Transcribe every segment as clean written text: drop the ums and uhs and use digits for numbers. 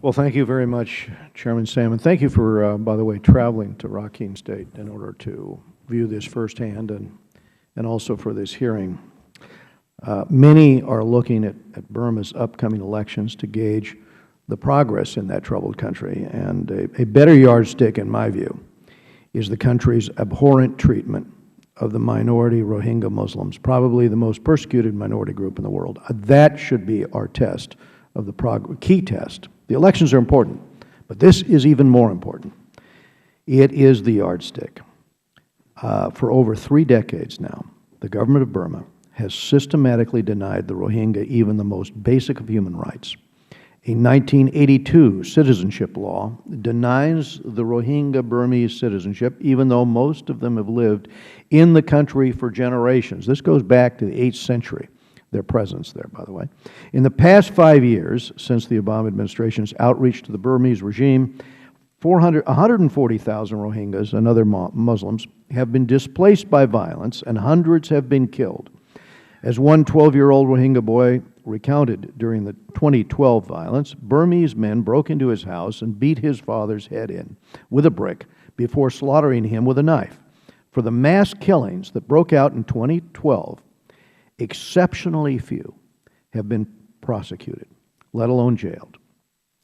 Well, thank you very much, Chairman Salmon. Thank you for, by the way, traveling to Rakhine State in order to view this firsthand and also for this hearing. Many are looking at Burma's upcoming elections to gauge the progress in that troubled country, and a better yardstick, in my view, is the country's abhorrent treatment of the minority Rohingya Muslims, probably the most persecuted minority group in the world. That should be our test of the key test. The elections are important, but this is even more important. It is the yardstick. For over 3 decades now, the government of Burma has systematically denied the Rohingya even the most basic of human rights. A 1982 citizenship law denies the Rohingya Burmese citizenship, even though most of them have lived in the country for generations. This goes back to the 8th century. Their presence there, by the way. In the past 5 years, since the Obama administration's outreach to the Burmese regime, 140,000 Rohingyas and other Muslims have been displaced by violence, and hundreds have been killed. As one 12-year-old Rohingya boy recounted during the 2012 violence, Burmese men broke into his house and beat his father's head in with a brick before slaughtering him with a knife. For the mass killings that broke out in 2012, exceptionally few have been prosecuted, let alone jailed.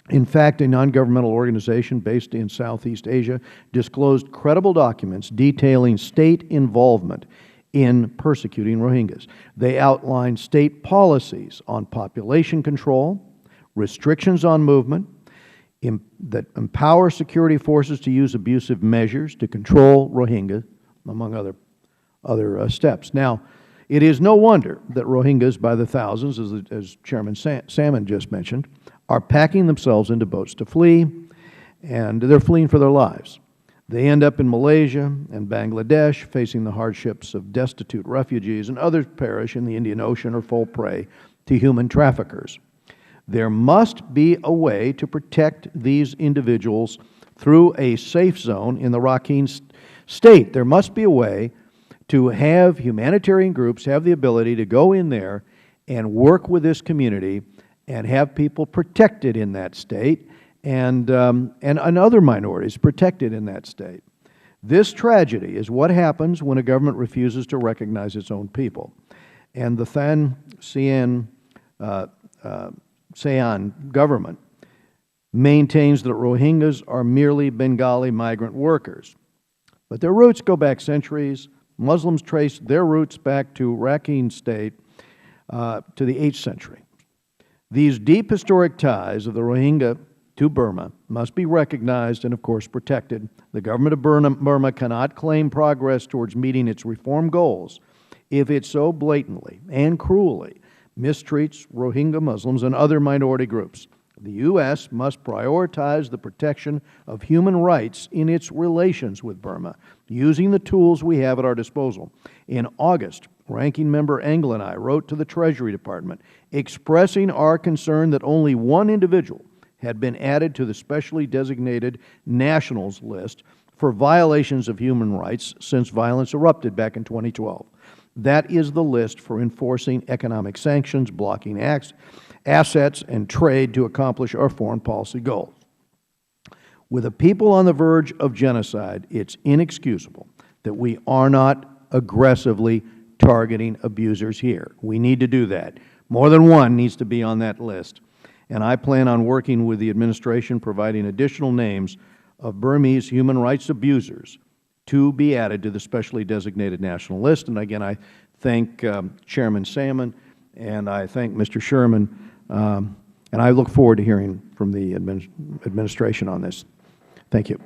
In fact, a non-governmental organization based in Southeast Asia disclosed credible documents detailing state involvement in persecuting Rohingyas. They outlined state policies on population control, restrictions on movement, that empower security forces to use abusive measures to control Rohingya, among other steps. Now, it is no wonder that Rohingyas by the thousands, as Chairman Salmon just mentioned, are packing themselves into boats to flee, and they're fleeing for their lives. They end up in Malaysia and Bangladesh, facing the hardships of destitute refugees, and others perish in the Indian Ocean or fall prey to human traffickers. There must be a way to protect these individuals through a safe zone in the Rakhine State. There must be a way to have humanitarian groups have the ability to go in there and work with this community and have people protected in that state and other minorities protected in that state. This tragedy is what happens when a government refuses to recognize its own people. And the Than Sayan government maintains that Rohingyas are merely Bengali migrant workers. But their roots go back centuries. Muslims trace their roots back to Rakhine State to the 8th century. These deep historic ties of the Rohingya to Burma must be recognized and, of course, protected. The government of Burma cannot claim progress towards meeting its reform goals if it so blatantly and cruelly mistreats Rohingya Muslims and other minority groups. The U.S. must prioritize the protection of human rights in its relations with Burma, using the tools we have at our disposal. In August, Ranking Member Engel and I wrote to the Treasury Department expressing our concern that only one individual had been added to the specially designated nationals list for violations of human rights since violence erupted back in 2012. That is the list for enforcing economic sanctions, blocking assets, and trade to accomplish our foreign policy goals. With a people on the verge of genocide, it's inexcusable that we are not aggressively targeting abusers here. We need to do that. More than one needs to be on that list. And I plan on working with the administration, providing additional names of Burmese human rights abusers to be added to the specially designated national list. And again, I thank Chairman Salmon and I thank Mr. Sherman, and I look forward to hearing from the administration on this. Thank you.